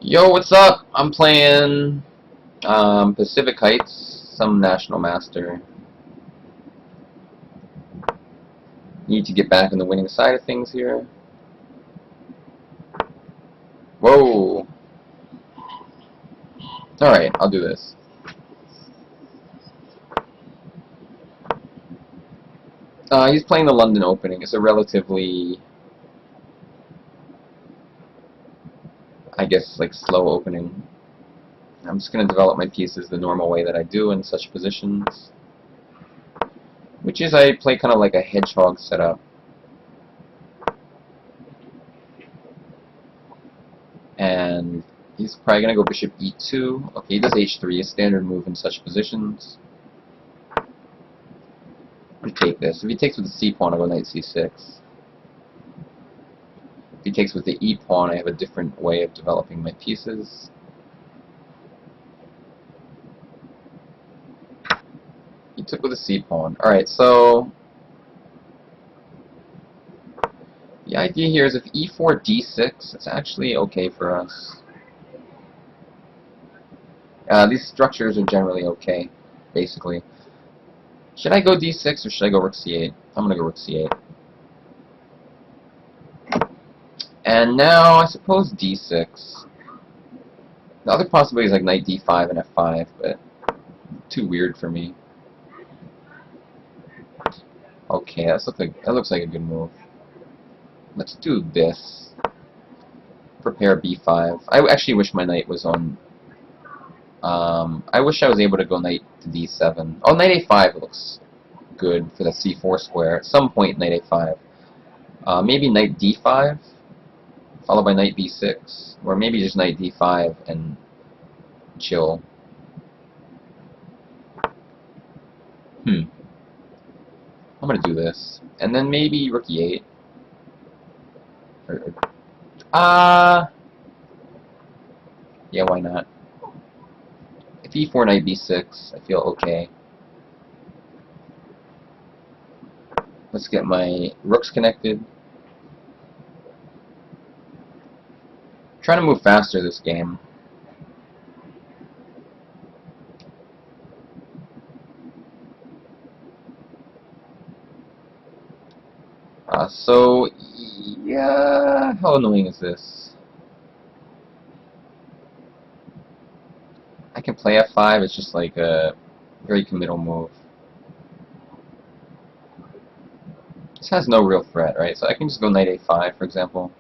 Yo, what's up? I'm playing Pacific Heights, some National Master. Need to get back on the winning side of things here. Whoa! Alright, I'll do this. He's playing the London Opening. It's a relatively, I guess, like slow opening. I'm just going to develop my pieces the normal way that I do in such positions. Which is I play kind of like a hedgehog setup. And he's probably going to go bishop e2. Okay, he does h3, a standard move in such positions. I'm going to take this. If he takes with the c pawn, I'll go knight c6. If he takes with the e pawn, I have a different way of developing my pieces. He took with the c pawn. Alright, so the idea here is if e4, d6, it's actually okay for us. These structures are generally okay, basically. Should I go d6 or should I go rook c8? I'm going to go rook c8. And now, I suppose d6. The other possibility is like knight d5 and f5, but too weird for me. Okay, that looks like a good move. Let's do this. Prepare b5. I actually wish my knight was on. I wish I was able to go knight to d7. Oh, knight a5 looks good for the c4 square. At some point, knight a5. Maybe knight d5, followed by knight b6, or maybe just knight d5 and chill. I'm gonna do this, and then maybe rook e8. Yeah, why not? If e4, knight b6, I feel okay. Let's get my rooks connected. Trying to move faster this game. So, yeah, how annoying is this? I can play f5, it's just like a very committal move. This has no real threat, right? So I can just go knight a5, for example.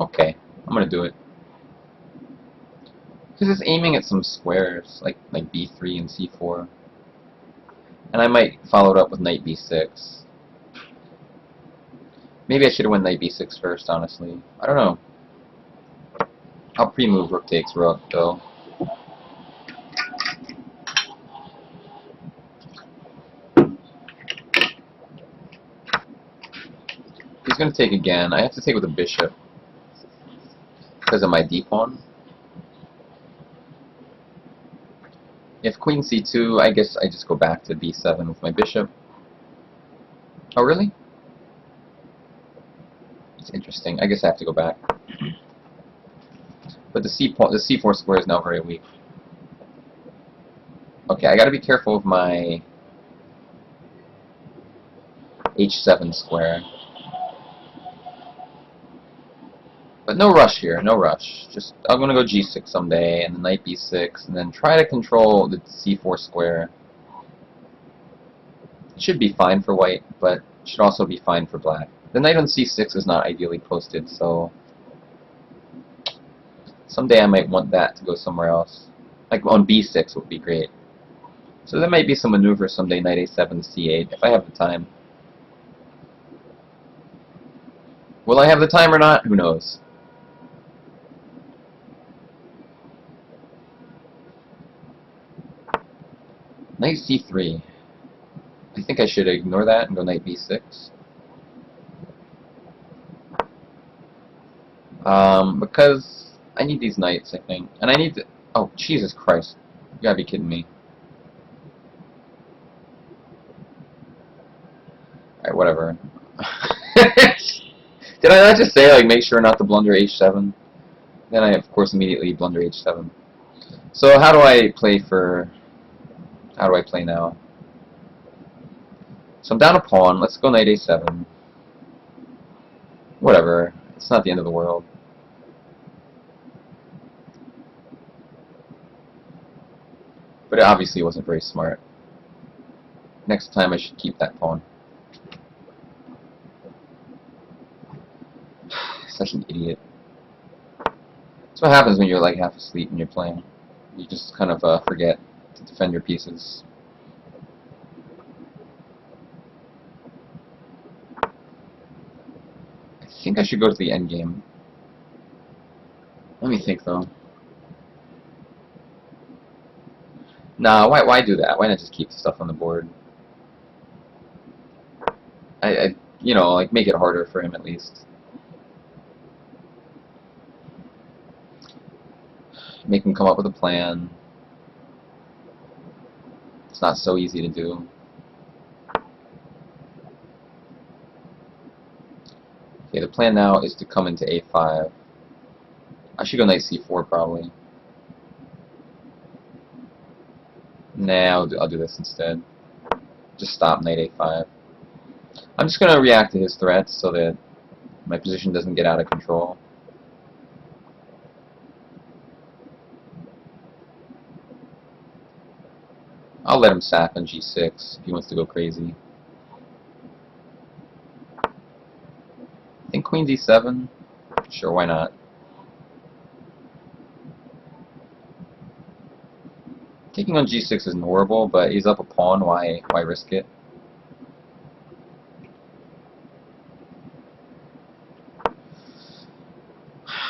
Okay, I'm gonna do it. Because it's aiming at some squares, like b3 and c4. And I might follow it up with knight b6. Maybe I should have went knight b6 first, honestly. I don't know. I'll pre-move rook takes rook, though. He's going to take again. I have to take with a bishop because of my d-pawn. If queen c2, I guess I just go back to b7 with my bishop. Oh, really? It's interesting. I guess I have to go back. But the c4 square is now very weak. Okay, I got to be careful of my h7 square. But no rush here, no rush. Just, I'm going to go g6 someday, and then knight b6, and then try to control the c4 square. It should be fine for white, but it should also be fine for black. The knight on c6 is not ideally posted, so someday I might want that to go somewhere else. Like on b6 would be great. So there might be some maneuver someday, knight a7, c8, if I have the time. Will I have the time or not? Who knows? Knight c3. I think I should ignore that and go knight b6. Because I need these knights, I think. And I need to... Oh, Jesus Christ. You gotta be kidding me. Alright, whatever. Did I not just say, like, make sure not to blunder h7? Then I, of course, immediately blunder h7. So how do I play for... How do I play now? So I'm down a pawn. Let's go knight a7. Whatever. It's not the end of the world. But it obviously wasn't very smart. Next time I should keep that pawn. Such an idiot. That's what happens when you're like half asleep and you're playing. You just kind of forget to defend your pieces. I think I should go to the endgame. Let me think though. Nah, why do that? Why not just keep the stuff on the board? You know, like make it harder for him at least. Make him come up with a plan. It's not so easy to do. Okay, the plan now is to come into a5. I should go knight c4 probably. Nah, I'll do this instead. Just stop knight a5. I'm just going to react to his threats so that my position doesn't get out of control. I'll let him sap on g6 if he wants to go crazy. I think queen d7. Sure, why not? Taking on g6 isn't horrible, but he's up a pawn. Why risk it?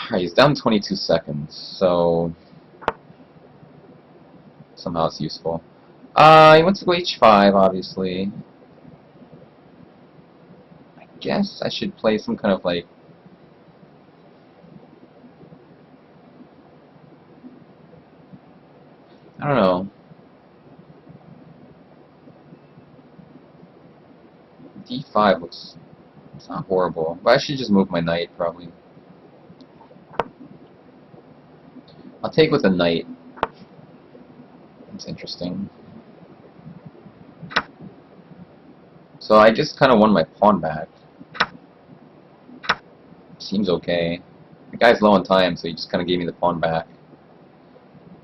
Alright, he's down 22 seconds, so somehow it's useful. He wants to go h5, obviously. I guess I should play some kind of like... I don't know. d5 looks... It's not horrible, but I should just move my knight, probably. I'll take with a knight. That's interesting. So I just kind of won my pawn back. Seems okay. The guy's low on time, so he just kind of gave me the pawn back.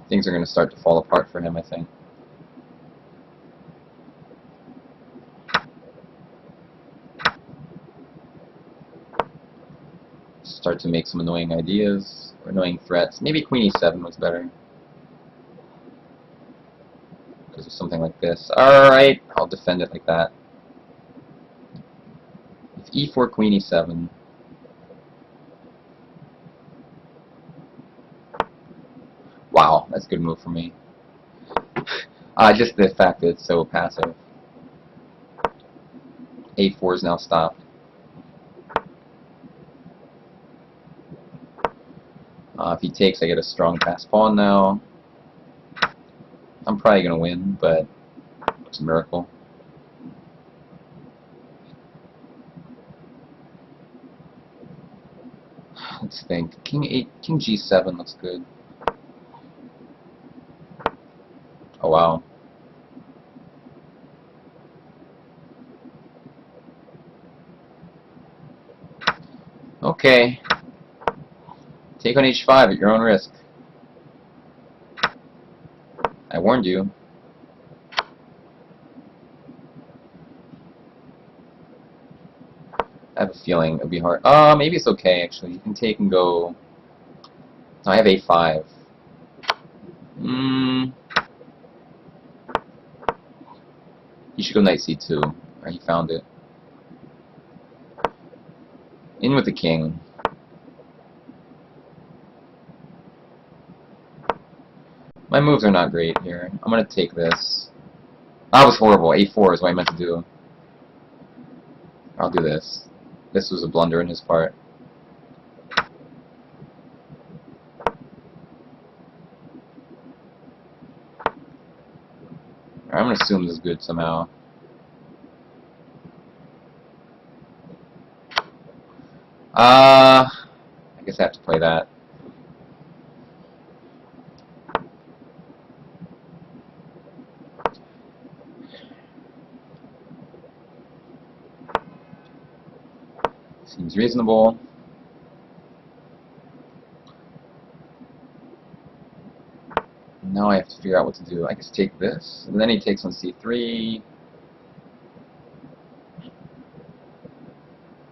Things are going to start to fall apart for him, I think. Start to make some annoying ideas, or annoying threats. Maybe queen e7 was better. Because of something like this. Alright, I'll defend it like that. With e4, queen e7. Wow, that's a good move for me. Just the fact that it's so passive. a4 is now stopped. If he takes, I get a strong pass pawn now. I'm probably going to win, but it's a miracle. Let's think. King g7 looks good. Oh wow. Okay. Take on h5 at your own risk. I warned you. I have a feeling it would be hard. Maybe it's okay actually. You can take and go. No, I have a5. He should go knight c2. Alright, he found it. In with the king. My moves are not great here. I'm gonna take this. That was horrible. a4 is what I meant to do. I'll do this. This was a blunder in his part. I'm gonna assume this is good somehow. I guess I have to play that. Seems reasonable. Now I have to figure out what to do. I guess take this, and then he takes on c3.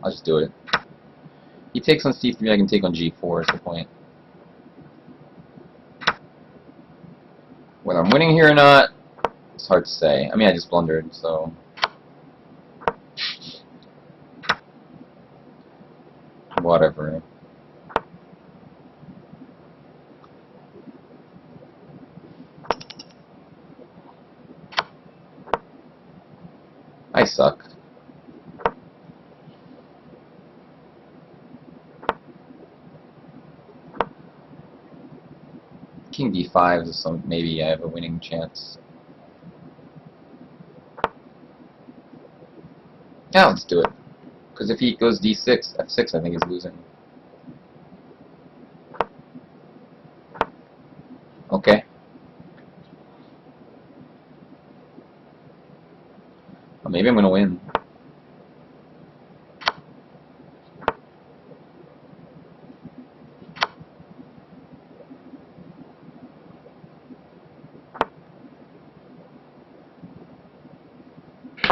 I'll just do it. He takes on c3, I can take on g4 is the point. Whether I'm winning here or not, it's hard to say. I mean, I just blundered, so... whatever. I suck. King d5 is some, maybe I have a winning chance. Yeah, let's do it. Because if he goes d6, f6 I think he's losing. Okay. Well, maybe I'm going to win.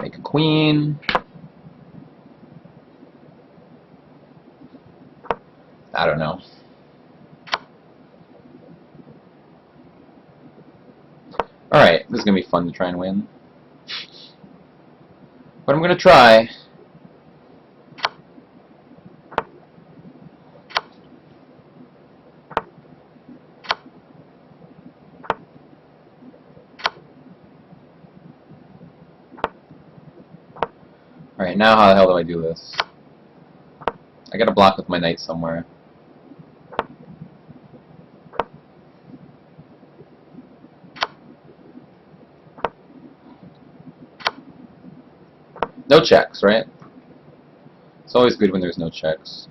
Make a queen. I don't know. Alright, this is going to be fun to try and win. But I'm going to try. Alright, now how the hell do I do this? I gotta block with my knight somewhere. No checks, right? It's always good when there's no checks.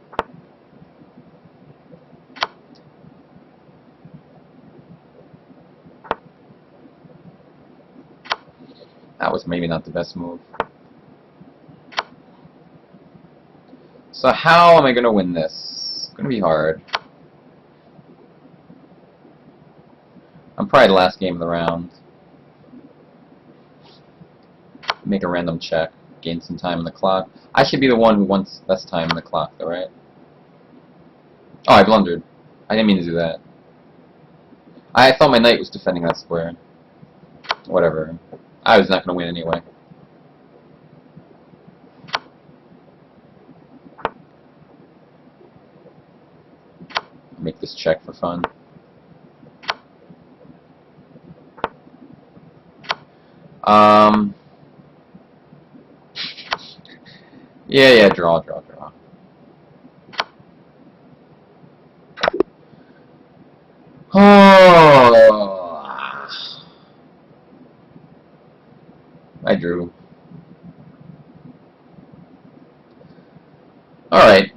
That was maybe not the best move. So how am I going to win this? It's going to be hard. I'm probably the last game of the round. Make a random check. Gain some time on the clock. I should be the one who wants less time on the clock, though, right? Oh, I blundered. I didn't mean to do that. I thought my knight was defending that square. Whatever. I was not going to win anyway. Make this check for fun. Yeah, draw. Oh, I drew. Alright.